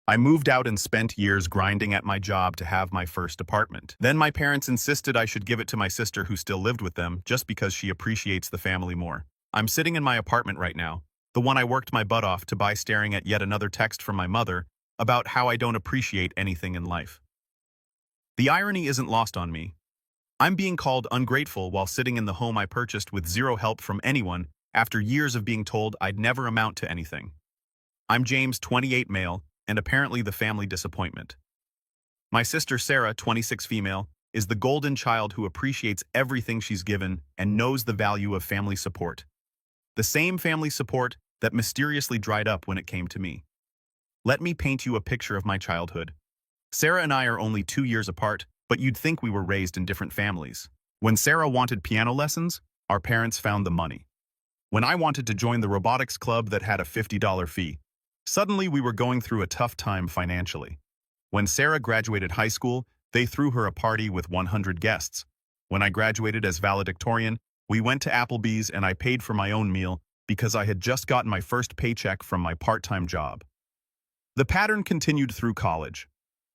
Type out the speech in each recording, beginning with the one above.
I moved out and spent years grinding at my job to have my first apartment. Then my parents insisted I should give it to my sister who still lived with them just because she appreciates the family more. I'm sitting in my apartment right now, the one I worked my butt off to buy, staring at yet another text from my mother about how I don't appreciate anything in life. The irony isn't lost on me. I'm being called ungrateful while sitting in the home I purchased with zero help from anyone after years of being told I'd never amount to anything. I'm James, 28 male, and apparently the family disappointment. My sister Sarah, 26 female, is the golden child who appreciates everything she's given and knows the value of family support. The same family support that mysteriously dried up when it came to me. Let me paint you a picture of my childhood. Sarah and I are only 2 years apart, but you'd think we were raised in different families. When Sarah wanted piano lessons, our parents found the money. When I wanted to join the robotics club that had a $50 fee, suddenly we were going through a tough time financially. When Sarah graduated high school, they threw her a party with 100 guests. When I graduated as valedictorian, we went to Applebee's and I paid for my own meal because I had just gotten my first paycheck from my part-time job. The pattern continued through college.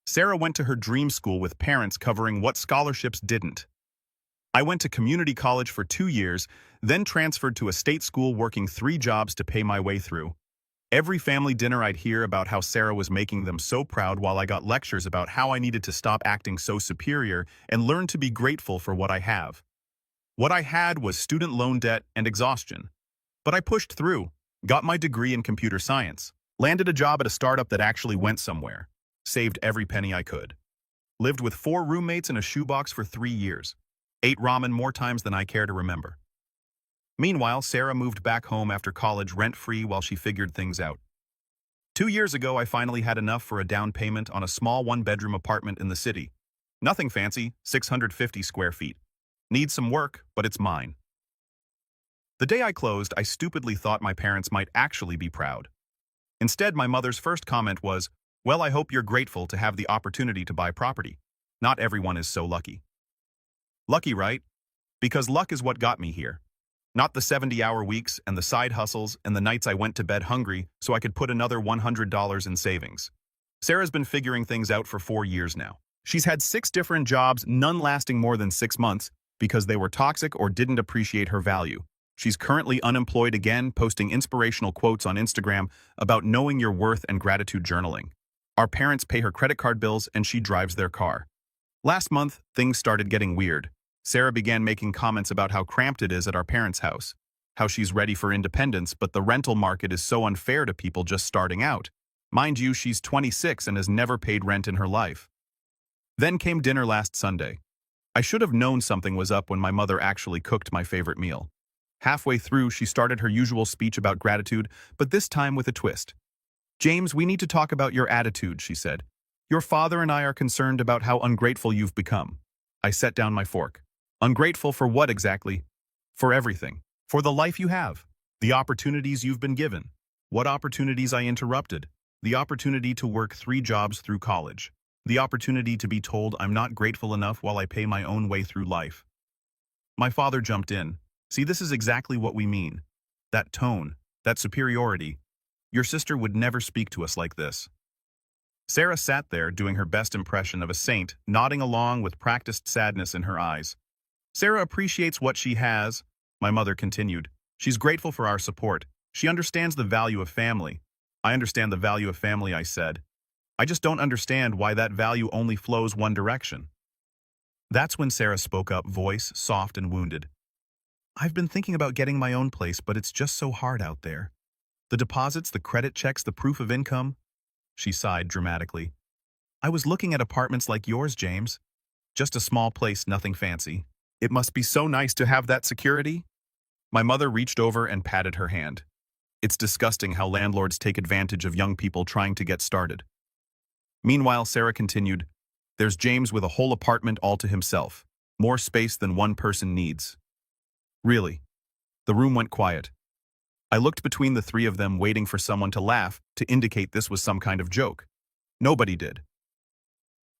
Sarah went to her dream school with parents covering what scholarships didn't. I went to community college for 2 years, then transferred to a state school working 3 jobs to pay my way through. Every family dinner I'd hear about how Sarah was making them so proud while I got lectures about how I needed to stop acting so superior and learn to be grateful for what I have. What I had was student loan debt and exhaustion. But I pushed through, got my degree in computer science, landed a job at a startup that actually went somewhere, saved every penny I could. Lived with 4 roommates in a shoebox for 3 years. Ate ramen more times than I care to remember. Meanwhile, Sarah moved back home after college rent-free while she figured things out. 2 years ago, I finally had enough for a down payment on a small 1-bedroom apartment in the city. Nothing fancy, 650 square feet. Needs some work, but it's mine. The day I closed, I stupidly thought my parents might actually be proud. Instead, my mother's first comment was, "Well, I hope you're grateful to have the opportunity to buy property. Not everyone is so lucky." Lucky, right? Because luck is what got me here. Not the 70-hour weeks and the side hustles and the nights I went to bed hungry so I could put another $100 in savings. Sarah's been figuring things out for 4 years now. She's had 6 different jobs, none lasting more than 6 months because they were toxic or didn't appreciate her value. She's currently unemployed again, posting inspirational quotes on Instagram about knowing your worth and gratitude journaling. Our parents pay her credit card bills and she drives their car. Last month, things started getting weird. Sarah began making comments about how cramped it is at our parents' house, how she's ready for independence, but the rental market is so unfair to people just starting out. Mind you, she's 26 and has never paid rent in her life. Then came dinner last Sunday. I should have known something was up when my mother actually cooked my favorite meal. Halfway through, she started her usual speech about gratitude, but this time with a twist. "James, we need to talk about your attitude," she said. "Your father and I are concerned about how ungrateful you've become." I set down my fork. Ungrateful for what exactly? For everything. For the life you have. The opportunities you've been given. What opportunities I interrupted. The opportunity to work 3 jobs through college. The opportunity to be told I'm not grateful enough while I pay my own way through life. My father jumped in. "See, this is exactly what we mean. That tone, that superiority. Your sister would never speak to us like this." Sarah sat there doing her best impression of a saint, nodding along with practiced sadness in her eyes. "Sarah appreciates what she has," my mother continued. "She's grateful for our support. She understands the value of family." "I understand the value of family," I said. "I just don't understand why that value only flows one direction." That's when Sarah spoke up, voice soft and wounded. "I've been thinking about getting my own place, but it's just so hard out there. The deposits, the credit checks, the proof of income." She sighed dramatically. "I was looking at apartments like yours, James. Just a small place, nothing fancy. It must be so nice to have that security." My mother reached over and patted her hand. "It's disgusting how landlords take advantage of young people trying to get started." Meanwhile, Sarah continued, "There's James with a whole apartment all to himself. More space than one person needs." Really? The room went quiet. I looked between the 3 of them, waiting for someone to laugh to indicate this was some kind of joke. Nobody did.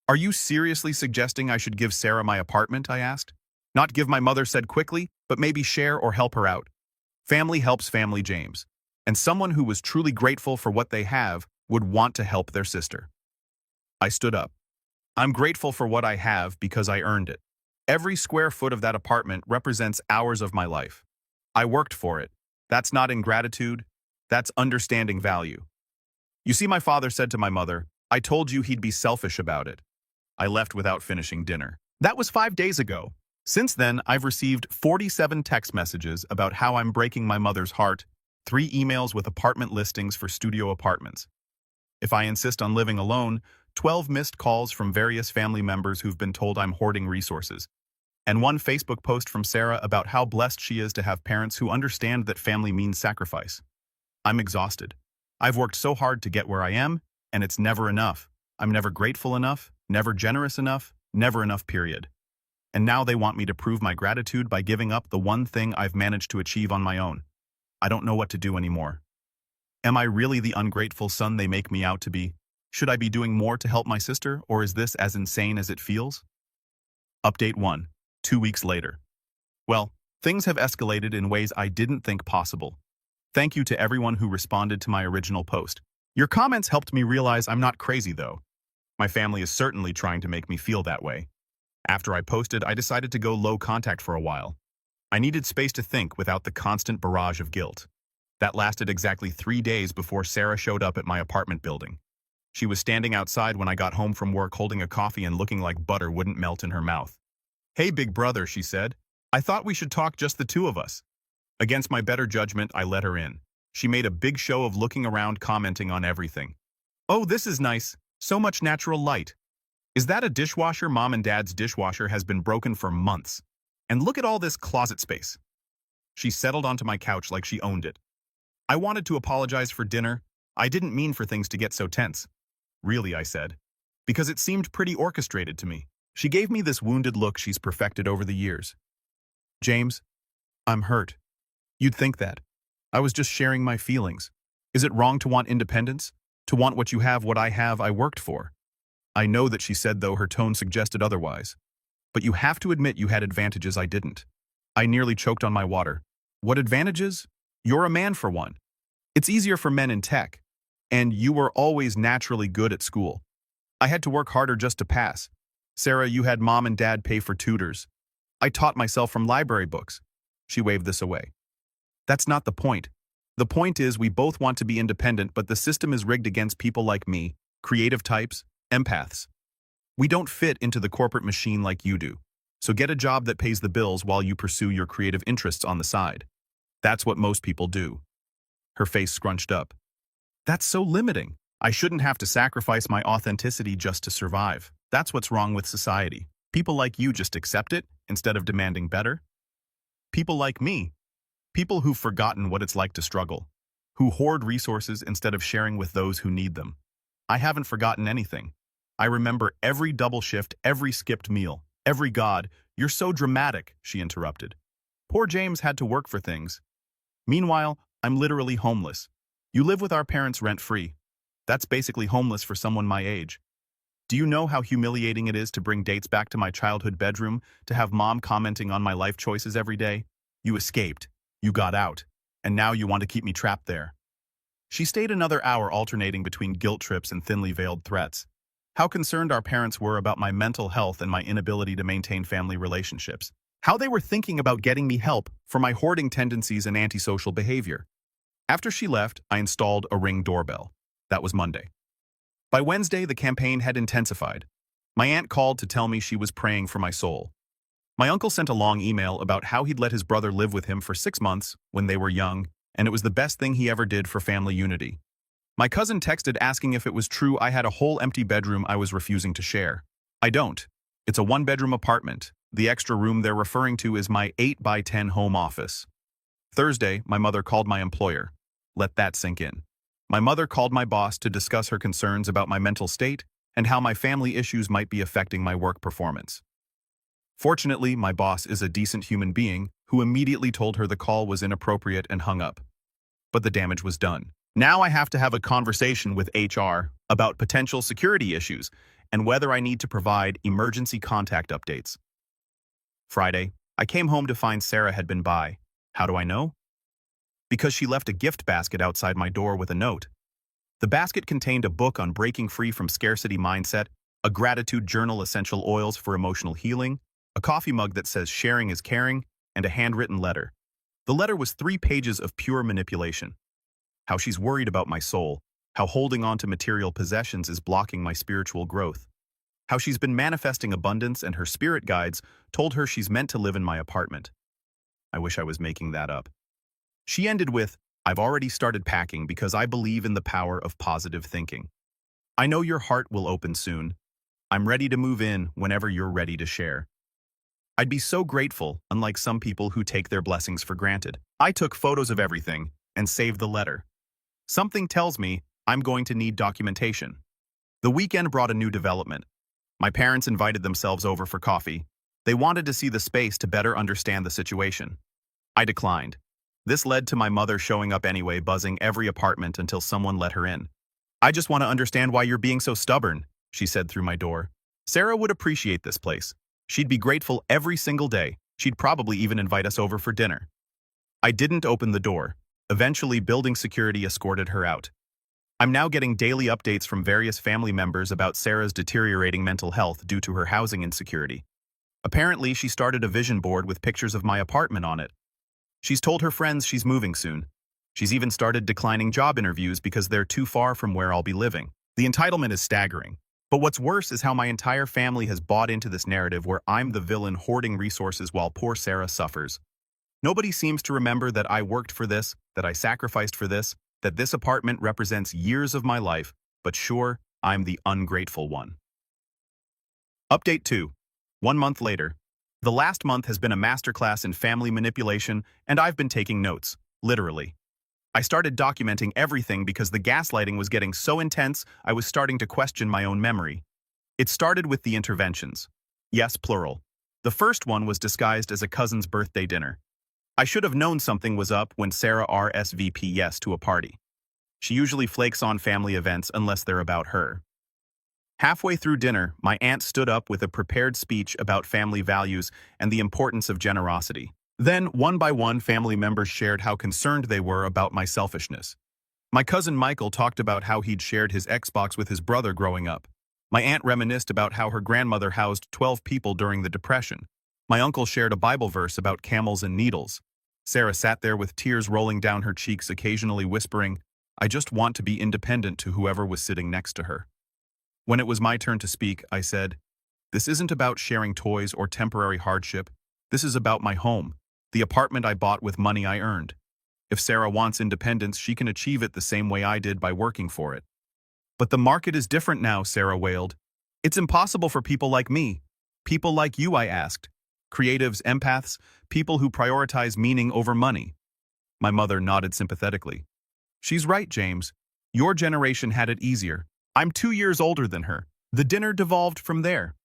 "Are you seriously suggesting I should give Sarah my apartment?" I asked. "Not give," my mother said quickly, "but maybe share or help her out. Family helps family, James. And someone who was truly grateful for what they have would want to help their sister. I stood up. I'm grateful for what I have because I earned it. Every square foot of that apartment represents hours of my life. I worked for it. That's not ingratitude. That's understanding value. You see, my father said to my mother, I told you he'd be selfish about it. I left without finishing dinner. That was 5 days ago. Since then, I've received 47 text messages about how I'm breaking my mother's heart, 3 emails with apartment listings for studio apartments. If I insist on living alone, 12 missed calls from various family members who've been told I'm hoarding resources, and 1 Facebook post from Sarah about how blessed she is to have parents who understand that family means sacrifice. I'm exhausted. I've worked so hard to get where I am, and it's never enough. I'm never grateful enough, never generous enough, never enough, period. And now they want me to prove my gratitude by giving up the one thing I've managed to achieve on my own. I don't know what to do anymore. Am I really the ungrateful son they make me out to be? Should I be doing more to help my sister, or is this as insane as it feels? Update 1. 2 weeks later. Well, things have escalated in ways I didn't think possible. Thank you to everyone who responded to my original post. Your comments helped me realize I'm not crazy, though. My family is certainly trying to make me feel that way. After I posted, I decided to go low contact for a while. I needed space to think without the constant barrage of guilt. That lasted exactly 3 days before Sarah showed up at my apartment building. She was standing outside when I got home from work holding a coffee and looking like butter wouldn't melt in her mouth. Hey, big brother, she said. I thought we should talk, just the two of us. Against my better judgment, I let her in. She made a big show of looking around, commenting on everything. Oh, this is nice. So much natural light. Is that a dishwasher? Mom and Dad's dishwasher has been broken for months. And look at all this closet space. She settled onto my couch like she owned it. I wanted to apologize for dinner. I didn't mean for things to get so tense. Really, I said. Because it seemed pretty orchestrated to me. She gave me this wounded look she's perfected over the years. James, I'm hurt. You'd think that. I was just sharing my feelings. Is it wrong to want independence? To want what you have, what I have, I worked for? I know that she said, though her tone suggested otherwise. But you have to admit you had advantages I didn't. I nearly choked on my water. What advantages? You're a man, for one. It's easier for men in tech. And you were always naturally good at school. I had to work harder just to pass. Sarah, you had Mom and Dad pay for tutors. I taught myself from library books. She waved this away. That's not the point. The point is we both want to be independent, but the system is rigged against people like me, creative types, empaths. We don't fit into the corporate machine like you do. So get a job that pays the bills while you pursue your creative interests on the side. That's what most people do. Her face scrunched up. That's so limiting. I shouldn't have to sacrifice my authenticity just to survive. That's what's wrong with society. People like you just accept it instead of demanding better. People like me. People who've forgotten what it's like to struggle. Who hoard resources instead of sharing with those who need them. I haven't forgotten anything. I remember every double shift, every skipped meal, every God. You're so dramatic, she interrupted. Poor James had to work for things. Meanwhile, I'm literally homeless. You live with our parents rent-free. That's basically homeless for someone my age. Do you know how humiliating it is to bring dates back to my childhood bedroom, to have Mom commenting on my life choices every day? You escaped. You got out. And now you want to keep me trapped there. She stayed another hour, alternating between guilt trips and thinly veiled threats. How concerned our parents were about my mental health and my inability to maintain family relationships. How they were thinking about getting me help for my hoarding tendencies and antisocial behavior. After she left, I installed a Ring doorbell. That was Monday. By Wednesday, the campaign had intensified. My aunt called to tell me she was praying for my soul. My uncle sent a long email about how he'd let his brother live with him for 6 months when they were young, and it was the best thing he ever did for family unity. My cousin texted asking if it was true I had a whole empty bedroom I was refusing to share. I don't. It's a 1-bedroom apartment. The extra room they're referring to is my 8x10 home office. Thursday, my mother called my employer. Let that sink in. My mother called my boss to discuss her concerns about my mental state and how my family issues might be affecting my work performance. Fortunately, my boss is a decent human being who immediately told her the call was inappropriate and hung up. But the damage was done. Now I have to have a conversation with HR about potential security issues and whether I need to provide emergency contact updates. Friday, I came home to find Sarah had been by. How do I know? Because she left a gift basket outside my door with a note. The basket contained a book on breaking free from scarcity mindset, a gratitude journal, essential oils for emotional healing, a coffee mug that says sharing is caring, and a handwritten letter. The letter was 3 pages of pure manipulation. How she's worried about my soul, how holding on to material possessions is blocking my spiritual growth, how she's been manifesting abundance and her spirit guides told her she's meant to live in my apartment. I wish I was making that up. She ended with, "I've already started packing because I believe in the power of positive thinking. I know your heart will open soon. I'm ready to move in whenever you're ready to share." I'd be so grateful, unlike some people who take their blessings for granted. I took photos of everything and saved the letter. Something tells me I'm going to need documentation. The weekend brought a new development. My parents invited themselves over for coffee. They wanted to see the space to better understand the situation. I declined. This led to my mother showing up anyway, buzzing every apartment until someone let her in. "I just want to understand why you're being so stubborn," she said through my door. "Sarah would appreciate this place. She'd be grateful every single day. She'd probably even invite us over for dinner." I didn't open the door. Eventually, building security escorted her out. I'm now getting daily updates from various family members about Sarah's deteriorating mental health due to her housing insecurity. Apparently, she started a vision board with pictures of my apartment on it. She's told her friends she's moving soon. She's even started declining job interviews because they're too far from where I'll be living. The entitlement is staggering. But what's worse is how my entire family has bought into this narrative where I'm the villain hoarding resources while poor Sarah suffers. Nobody seems to remember that I worked for this, that I sacrificed for this, that this apartment represents years of my life, but sure, I'm the ungrateful one. Update 2. 1 month later. The last month has been a masterclass in family manipulation, and I've been taking notes, literally. I started documenting everything because the gaslighting was getting so intense I was starting to question my own memory. It started with the interventions. Yes, plural. The first one was disguised as a cousin's birthday dinner. I should have known something was up when Sarah RSVP yes to a party. She usually flakes on family events unless they're about her. Halfway through dinner, my aunt stood up with a prepared speech about family values and the importance of generosity. Then, one by one, family members shared how concerned they were about my selfishness. My cousin Michael talked about how he'd shared his Xbox with his brother growing up. My aunt reminisced about how her grandmother housed 12 people during the Depression. My uncle shared a Bible verse about camels and needles. Sarah sat there with tears rolling down her cheeks, occasionally whispering, "I just want to be independent," to whoever was sitting next to her. When it was my turn to speak, I said, "This isn't about sharing toys or temporary hardship. This is about my home, the apartment I bought with money I earned. If Sarah wants independence, she can achieve it the same way I did by working for it." "But the market is different now," Sarah wailed. "It's impossible for people like me." "People like you," I asked. "Creatives, empaths, people who prioritize meaning over money." My mother nodded sympathetically. "She's right, James. Your generation had it easier. I'm 2 years older than her." The dinner devolved from there.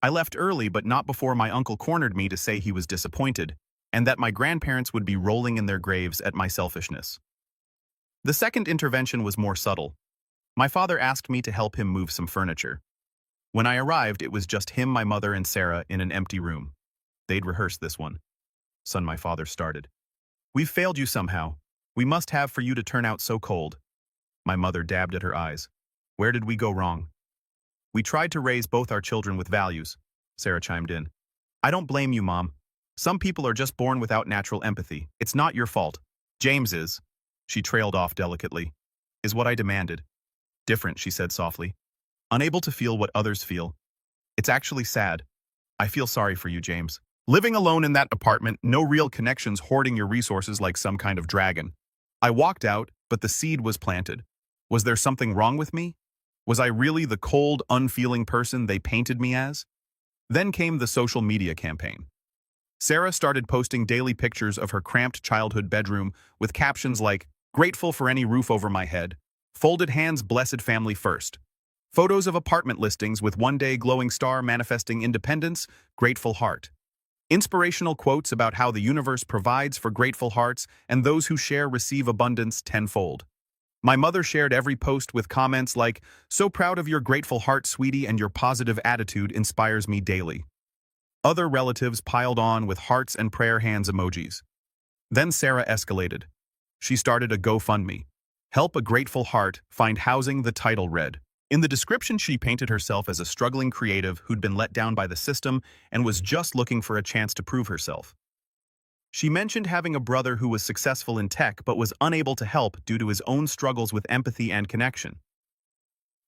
I left early, but not before my uncle cornered me to say he was disappointed, and that my grandparents would be rolling in their graves at my selfishness. The second intervention was more subtle. My father asked me to help him move some furniture. When I arrived, it was just him, my mother, and Sarah in an empty room. They'd rehearsed this one. "Son," my father started. "We've failed you somehow. We must have for you to turn out so cold." My mother dabbed at her eyes. "Where did we go wrong?" "We tried to raise both our children with values," Sarah chimed in. "I don't blame you, Mom. Some people are just born without natural empathy. It's not your fault. James is." She trailed off delicately. "Is what I demanded." "Different," she said softly. "Unable to feel what others feel. It's actually sad. I feel sorry for you, James. Living alone in that apartment, no real connections, hoarding your resources like some kind of dragon." I walked out, but the seed was planted. Was there something wrong with me? Was I really the cold, unfeeling person they painted me as? Then came the social media campaign. Sarah started posting daily pictures of her cramped childhood bedroom with captions like, "Grateful for any roof over my head," "Folded hands, blessed family first." Photos of apartment listings with one-day glowing star manifesting independence, grateful heart. Inspirational quotes about how the universe provides for grateful hearts and those who share receive abundance tenfold. My mother shared every post with comments like, "So proud of your grateful heart, sweetie, and your positive attitude inspires me daily." Other relatives piled on with hearts and prayer hands emojis. Then Sarah escalated. She started a GoFundMe. Help a grateful heart find housing, the title read. In the description, she painted herself as a struggling creative who'd been let down by the system and was just looking for a chance to prove herself. She mentioned having a brother who was successful in tech but was unable to help due to his own struggles with empathy and connection.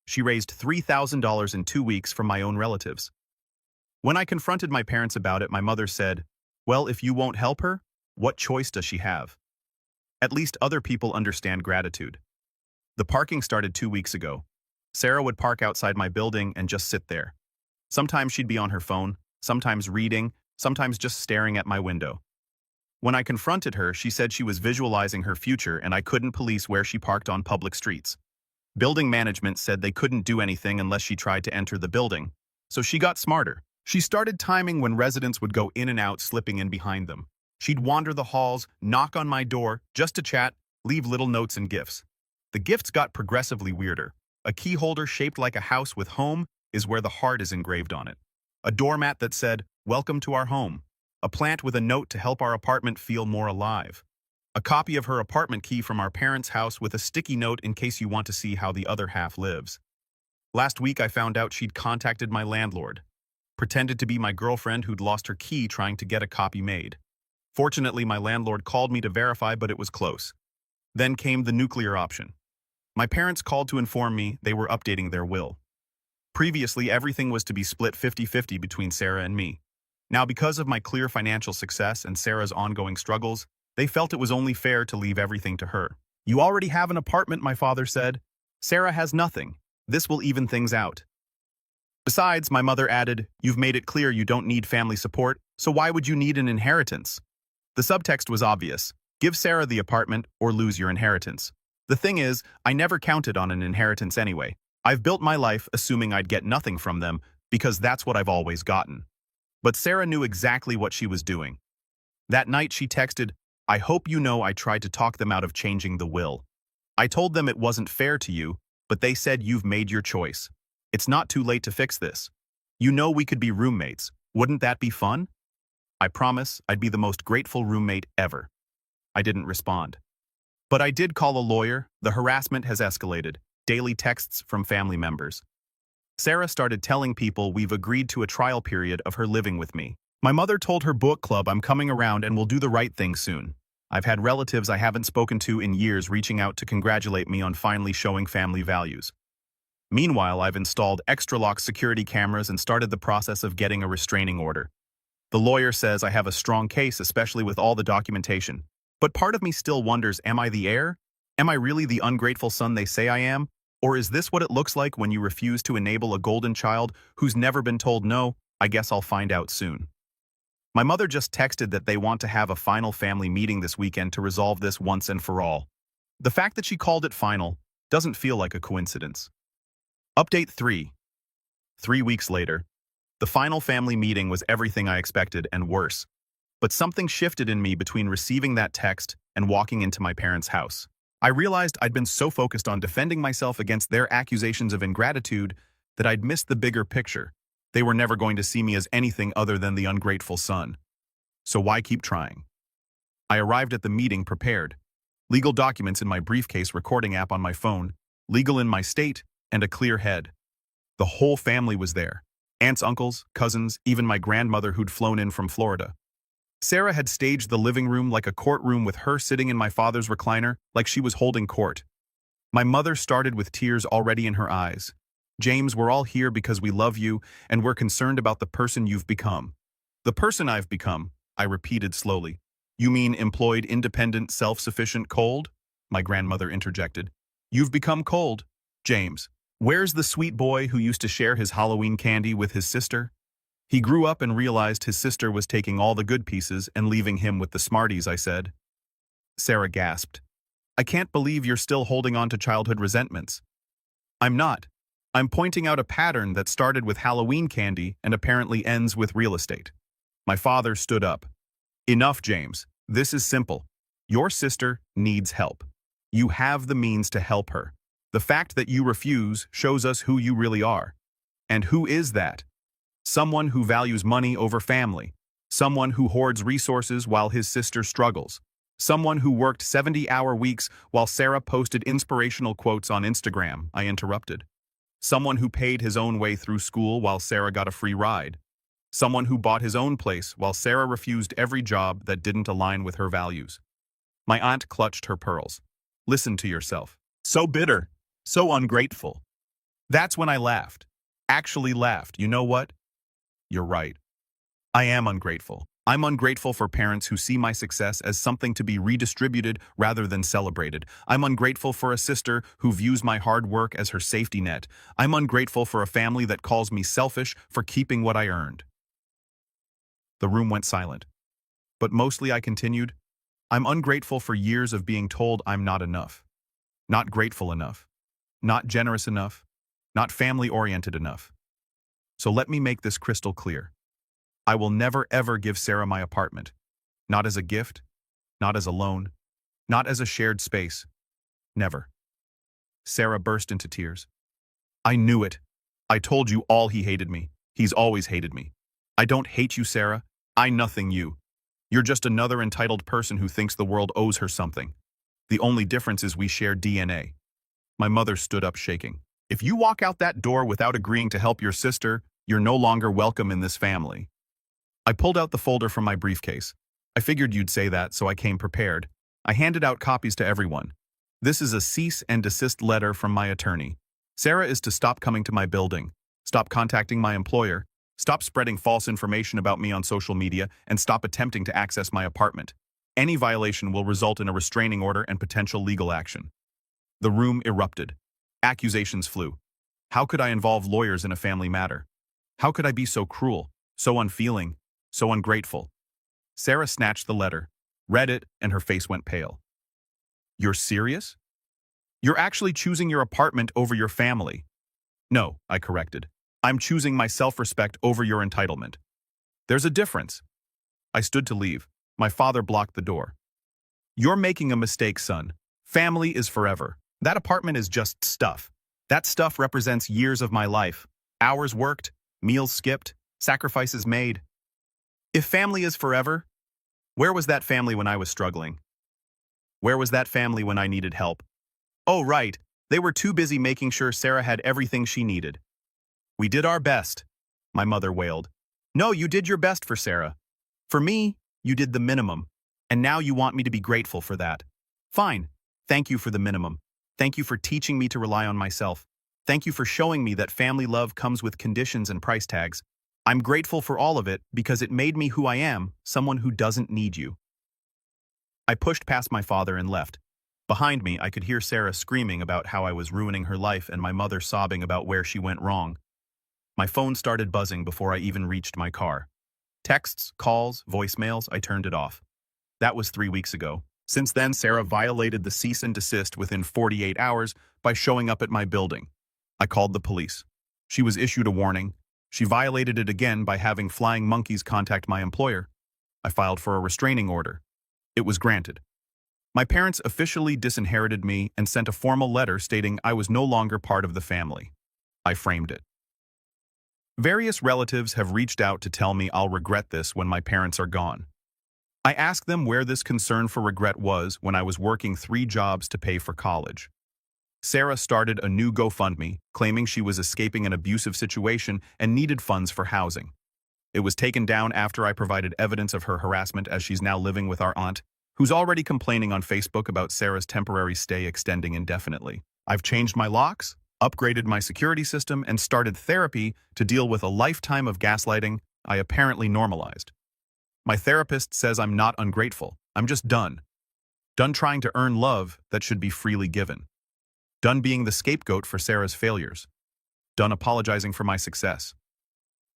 She raised $3,000 in 2 weeks from my own relatives. When I confronted my parents about it, my mother said, "Well, if you won't help her, what choice does she have? At least other people understand gratitude." The parking started 2 weeks ago. Sarah would park outside my building and just sit there. Sometimes she'd be on her phone, sometimes reading, sometimes just staring at my window. When I confronted her, she said she was visualizing her future and I couldn't police where she parked on public streets. Building management said they couldn't do anything unless she tried to enter the building, so she got smarter. She started timing when residents would go in and out, slipping in behind them. She'd wander the halls, knock on my door, just to chat, leave little notes and gifts. The gifts got progressively weirder. A key holder shaped like a house with "home" is where the heart is engraved on it. A doormat that said, "Welcome to our home." A plant with a note to help our apartment feel more alive. A copy of her apartment key from our parents' house with a sticky note in case you want to see how the other half lives. Last week I found out she'd contacted my landlord. Pretended to be my girlfriend who'd lost her key trying to get a copy made. Fortunately, my landlord called me to verify, but it was close. Then came the nuclear option. My parents called to inform me they were updating their will. Previously, everything was to be split 50-50 between Sarah and me. Now, because of my clear financial success and Sarah's ongoing struggles, they felt it was only fair to leave everything to her. "You already have an apartment," my father said. "Sarah has nothing. This will even things out." Besides, my mother added, "You've made it clear you don't need family support, so why would you need an inheritance?" The subtext was obvious. Give Sarah the apartment or lose your inheritance. The thing is, I never counted on an inheritance anyway. I've built my life assuming I'd get nothing from them because that's what I've always gotten. But Sarah knew exactly what she was doing. That night she texted, "I hope you know I tried to talk them out of changing the will. I told them it wasn't fair to you, but they said you've made your choice. It's not too late to fix this. You know we could be roommates. Wouldn't that be fun?" I promise I'd be the most grateful roommate ever. I didn't respond. But I did call a lawyer. The harassment has escalated. Daily texts from family members. Sarah started telling people we've agreed to a trial period of her living with me. My mother told her book club I'm coming around and will do the right thing soon. I've had relatives I haven't spoken to in years reaching out to congratulate me on finally showing family values. Meanwhile, I've installed extra lock security cameras and started the process of getting a restraining order. The lawyer says I have a strong case, especially with all the documentation. But part of me still wonders, am I the heir? Am I really the ungrateful son they say I am? Or is this what it looks like when you refuse to enable a golden child who's never been told no? I guess I'll find out soon. My mother just texted that they want to have a final family meeting this weekend to resolve this once and for all. The fact that she called it final doesn't feel like a coincidence. Update 3. 3 weeks later, the final family meeting was everything I expected and worse. But something shifted in me between receiving that text and walking into my parents' house. I realized I'd been so focused on defending myself against their accusations of ingratitude that I'd missed the bigger picture. They were never going to see me as anything other than the ungrateful son. So why keep trying? I arrived at the meeting prepared. Legal documents in my briefcase, recording app on my phone, legal in my state, and a clear head. The whole family was there. Aunts, uncles, cousins, even my grandmother who'd flown in from Florida. Sarah had staged the living room like a courtroom with her sitting in my father's recliner like she was holding court. My mother started with tears already in her eyes. "James, we're all here because we love you and we're concerned about the person you've become." "The person I've become," I repeated slowly. "You mean employed, independent, self-sufficient, cold?" My grandmother interjected. "You've become cold, James. Where's the sweet boy who used to share his Halloween candy with his sister? He grew up and realized his sister was taking all the good pieces and leaving him with the Smarties," I said. Sarah gasped. "I can't believe you're still holding on to childhood resentments." "I'm not. I'm pointing out a pattern that started with Halloween candy and apparently ends with real estate." My father stood up. "Enough, James. This is simple. Your sister needs help. You have the means to help her. The fact that you refuse shows us who you really are. And who is that? Someone who values money over family. Someone who hoards resources while his sister struggles. Someone who worked 70-hour weeks while Sarah posted inspirational quotes on Instagram, I interrupted. Someone who paid his own way through school while Sarah got a free ride. Someone who bought his own place while Sarah refused every job that didn't align with her values. My aunt clutched her pearls. Listen to yourself. So bitter. So ungrateful. That's when I laughed. Actually laughed. You know what? You're right. I am ungrateful. I'm ungrateful for parents who see my success as something to be redistributed rather than celebrated. I'm ungrateful for a sister who views my hard work as her safety net. I'm ungrateful for a family that calls me selfish for keeping what I earned. The room went silent. But mostly I continued, I'm ungrateful for years of being told I'm not enough. Not grateful enough. Not generous enough. Not family-oriented enough. So let me make this crystal clear. I will never ever give Sarah my apartment. Not as a gift, not as a loan, not as a shared space. Never. Sarah burst into tears. I knew it. I told you all he hated me. He's always hated me. I don't hate you, Sarah. I nothing you. You're just another entitled person who thinks the world owes her something. The only difference is we share DNA. My mother stood up shaking. If you walk out that door without agreeing to help your sister, you're no longer welcome in this family. I pulled out the folder from my briefcase. I figured you'd say that, so I came prepared. I handed out copies to everyone. This is a cease and desist letter from my attorney. Sarah is to stop coming to my building, stop contacting my employer, stop spreading false information about me on social media, and stop attempting to access my apartment. Any violation will result in a restraining order and potential legal action. The room erupted. Accusations flew. How could I involve lawyers in a family matter? How could I be so cruel, so unfeeling, so ungrateful? Sarah snatched the letter, read it, and her face went pale. You're serious? You're actually choosing your apartment over your family. No, I corrected. I'm choosing my self-respect over your entitlement. There's a difference. I stood to leave. My father blocked the door. You're making a mistake, son. Family is forever. That apartment is just stuff. That stuff represents years of my life. Hours worked, meals skipped, sacrifices made. If family is forever, where was that family when I was struggling? Where was that family when I needed help? Oh, right. They were too busy making sure Sarah had everything she needed. We did our best, my mother wailed. No, you did your best for Sarah. For me, you did the minimum. And now you want me to be grateful for that. Fine. Thank you for the minimum. Thank you for teaching me to rely on myself. Thank you for showing me that family love comes with conditions and price tags. I'm grateful for all of it because it made me who I am, someone who doesn't need you. I pushed past my father and left. Behind me, I could hear Sarah screaming about how I was ruining her life and my mother sobbing about where she went wrong. My phone started buzzing before I even reached my car. Texts, calls, voicemails, I turned it off. That was 3 weeks ago. Since then, Sarah violated the cease and desist within 48 hours by showing up at my building. I called the police. She was issued a warning. She violated it again by having flying monkeys contact my employer. I filed for a restraining order. It was granted. My parents officially disinherited me and sent a formal letter stating I was no longer part of the family. I framed it. Various relatives have reached out to tell me I'll regret this when my parents are gone. I asked them where this concern for regret was when I was working 3 jobs to pay for college. Sarah started a new GoFundMe, claiming she was escaping an abusive situation and needed funds for housing. It was taken down after I provided evidence of her harassment, as she's now living with our aunt, who's already complaining on Facebook about Sarah's temporary stay extending indefinitely. I've changed my locks, upgraded my security system, and started therapy to deal with a lifetime of gaslighting I apparently normalized. My therapist says I'm not ungrateful. I'm just done. Done trying to earn love that should be freely given. Done being the scapegoat for Sarah's failures. Done apologizing for my success.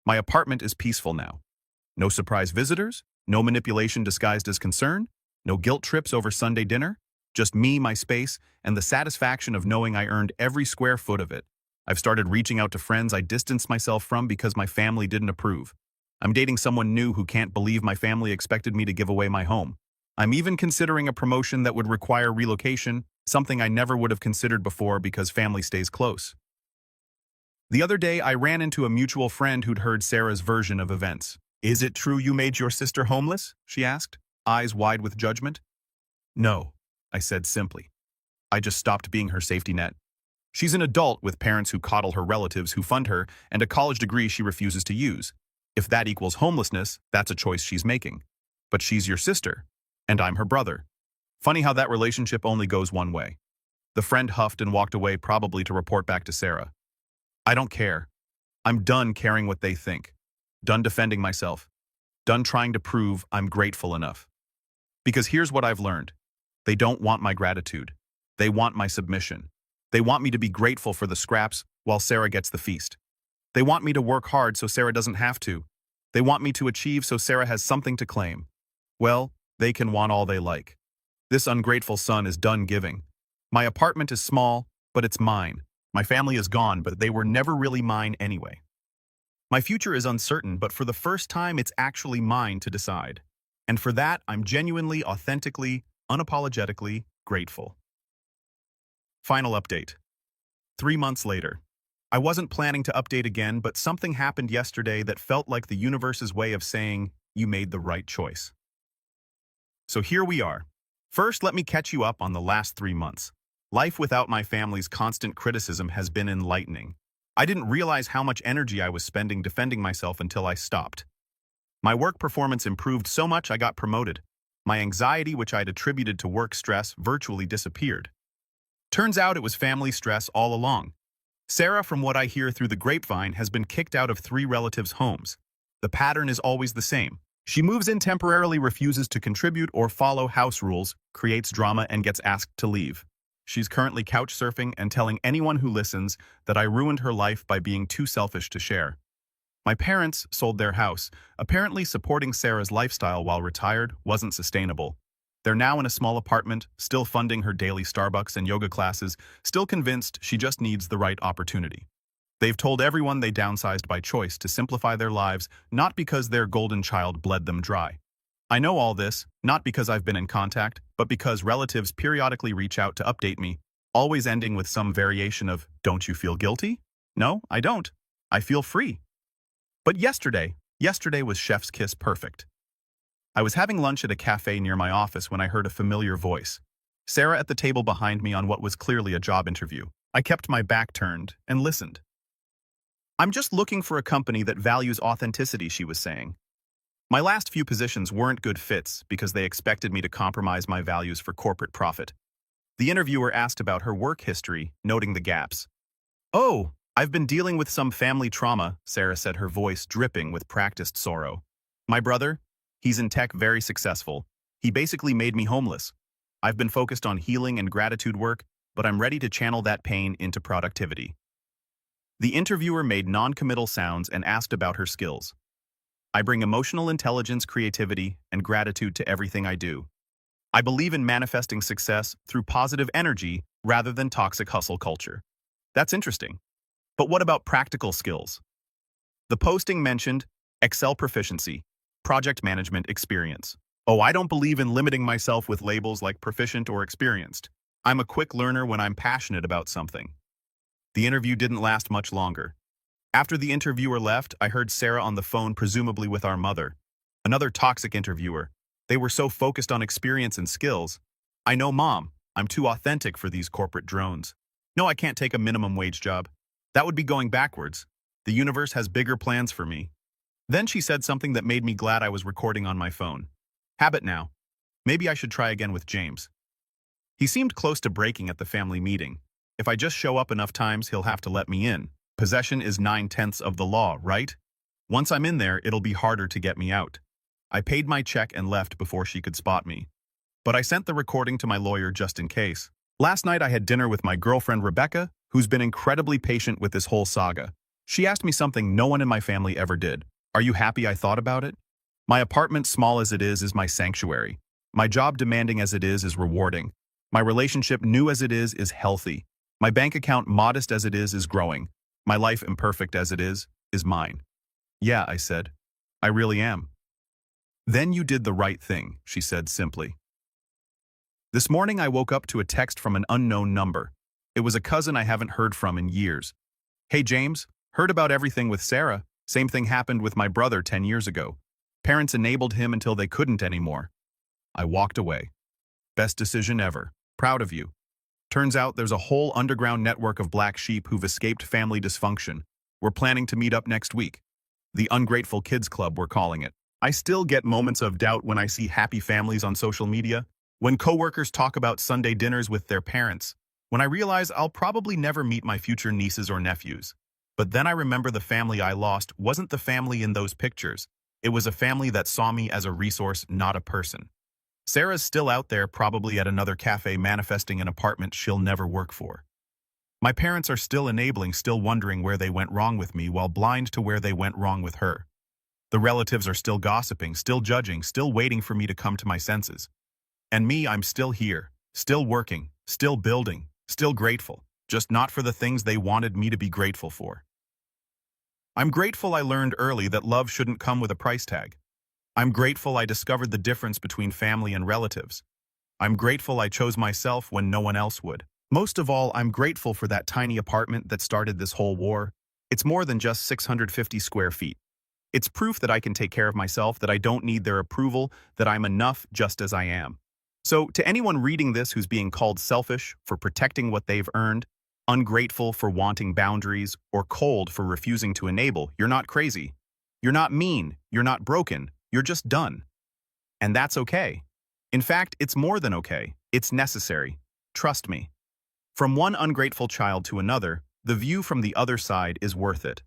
My apartment is peaceful now. No surprise visitors, no manipulation disguised as concern, no guilt trips over Sunday dinner, just me, my space, and the satisfaction of knowing I earned every square foot of it. I've started reaching out to friends I distanced myself from because my family didn't approve. I'm dating someone new who can't believe my family expected me to give away my home. I'm even considering a promotion that would require relocation, something I never would have considered before because family stays close. The other day, I ran into a mutual friend who'd heard Sarah's version of events. Is it true you made your sister homeless? She asked, eyes wide with judgment. No, I said simply. I just stopped being her safety net. She's an adult with parents who coddle her relatives who fund her and a college degree she refuses to use. If that equals homelessness, that's a choice she's making. But she's your sister, and I'm her brother. Funny how that relationship only goes one way. The friend huffed and walked away, probably to report back to Sarah. I don't care. I'm done caring what they think. Done defending myself. Done trying to prove I'm grateful enough. Because here's what I've learned. They don't want my gratitude. They want my submission. They want me to be grateful for the scraps while Sarah gets the feast. They want me to work hard so Sarah doesn't have to. They want me to achieve so Sarah has something to claim. Well, they can want all they like. This ungrateful son is done giving. My apartment is small, but it's mine. My family is gone, but they were never really mine anyway. My future is uncertain, but for the first time, it's actually mine to decide. And for that, I'm genuinely, authentically, unapologetically grateful. Final update. 3 months later. I wasn't planning to update again, but something happened yesterday that felt like the universe's way of saying, you made the right choice. So here we are. First, let me catch you up on the last 3 months. Life without my family's constant criticism has been enlightening. I didn't realize how much energy I was spending defending myself until I stopped. My work performance improved so much I got promoted. My anxiety, which I'd attributed to work stress, virtually disappeared. Turns out it was family stress all along. Sarah, from what I hear through the grapevine, has been kicked out of 3 relatives' homes. The pattern is always the same. She moves in temporarily, refuses to contribute or follow house rules, creates drama, and gets asked to leave. She's currently couch surfing and telling anyone who listens that I ruined her life by being too selfish to share. My parents sold their house. Apparently supporting Sarah's lifestyle while retired wasn't sustainable. They're now in a small apartment, still funding her daily Starbucks and yoga classes, still convinced she just needs the right opportunity. They've told everyone they downsized by choice to simplify their lives, not because their golden child bled them dry. I know all this, not because I've been in contact, but because relatives periodically reach out to update me, always ending with some variation of, "Don't you feel guilty?" No, I don't. I feel free. But yesterday was chef's kiss perfect. I was having lunch at a cafe near my office when I heard a familiar voice. Sarah at the table behind me on what was clearly a job interview. I kept my back turned and listened. "I'm just looking for a company that values authenticity," she was saying. My last few positions weren't good fits because they expected me to compromise my values for corporate profit. The interviewer asked about her work history, noting the gaps. "Oh, I've been dealing with some family trauma," Sarah said, her voice dripping with practiced sorrow. "My brother? He's in tech, very successful. He basically made me homeless. I've been focused on healing and gratitude work, but I'm ready to channel that pain into productivity." The interviewer made non-committal sounds and asked about her skills. "I bring emotional intelligence, creativity, and gratitude to everything I do. I believe in manifesting success through positive energy rather than toxic hustle culture." That's interesting. But what about practical skills? The posting mentioned Excel proficiency, project management experience. Oh, I don't believe in limiting myself with labels like proficient or experienced. I'm a quick learner when I'm passionate about something. The interview didn't last much longer. After the interviewer left, I heard Sarah on the phone, presumably with our mother. Another toxic interviewer. They were so focused on experience and skills. "I know, Mom. I'm too authentic for these corporate drones. No, I can't take a minimum wage job. That would be going backwards. The universe has bigger plans for me." Then she said something that made me glad I was recording on my phone. "Habit now. Maybe I should try again with James. He seemed close to breaking at the family meeting. If I just show up enough times, he'll have to let me in. Possession is 9/10 of the law, right? Once I'm in there, it'll be harder to get me out." I paid my check and left before she could spot me. But I sent the recording to my lawyer just in case. Last night I had dinner with my girlfriend Rebecca, who's been incredibly patient with this whole saga. She asked me something no one in my family ever did. "Are you happy I thought about it?" My apartment, small as it is my sanctuary. My job, demanding as it is rewarding. My relationship, new as it is healthy. My bank account, modest as it is growing. My life, imperfect as it is mine. "Yeah," I said. "I really am." "Then you did the right thing," she said simply. This morning I woke up to a text from an unknown number. It was a cousin I haven't heard from in years. "Hey James, heard about everything with Sarah. Same thing happened with my brother 10 years ago. Parents enabled him until they couldn't anymore." I walked away. Best decision ever. Proud of you. Turns out there's a whole underground network of black sheep who've escaped family dysfunction. We're planning to meet up next week. The Ungrateful Kids Club, we're calling it. I still get moments of doubt when I see happy families on social media, when coworkers talk about Sunday dinners with their parents, when I realize I'll probably never meet my future nieces or nephews. But then I remember the family I lost wasn't the family in those pictures. It was a family that saw me as a resource, not a person. Sarah's still out there, probably at another cafe manifesting an apartment she'll never work for. My parents are still enabling, still wondering where they went wrong with me while blind to where they went wrong with her. The relatives are still gossiping, still judging, still waiting for me to come to my senses. And me, I'm still here, still working, still building, still grateful, just not for the things they wanted me to be grateful for. I'm grateful I learned early that love shouldn't come with a price tag. I'm grateful I discovered the difference between family and relatives. I'm grateful I chose myself when no one else would. Most of all, I'm grateful for that tiny apartment that started this whole war. It's more than just 650 square feet. It's proof that I can take care of myself, that I don't need their approval, that I'm enough just as I am. So, to anyone reading this who's being called selfish for protecting what they've earned, ungrateful for wanting boundaries, or cold for refusing to enable, you're not crazy. You're not mean. You're not broken. You're just done. And that's okay. In fact, it's more than okay. It's necessary. Trust me. From one ungrateful child to another, the view from the other side is worth it.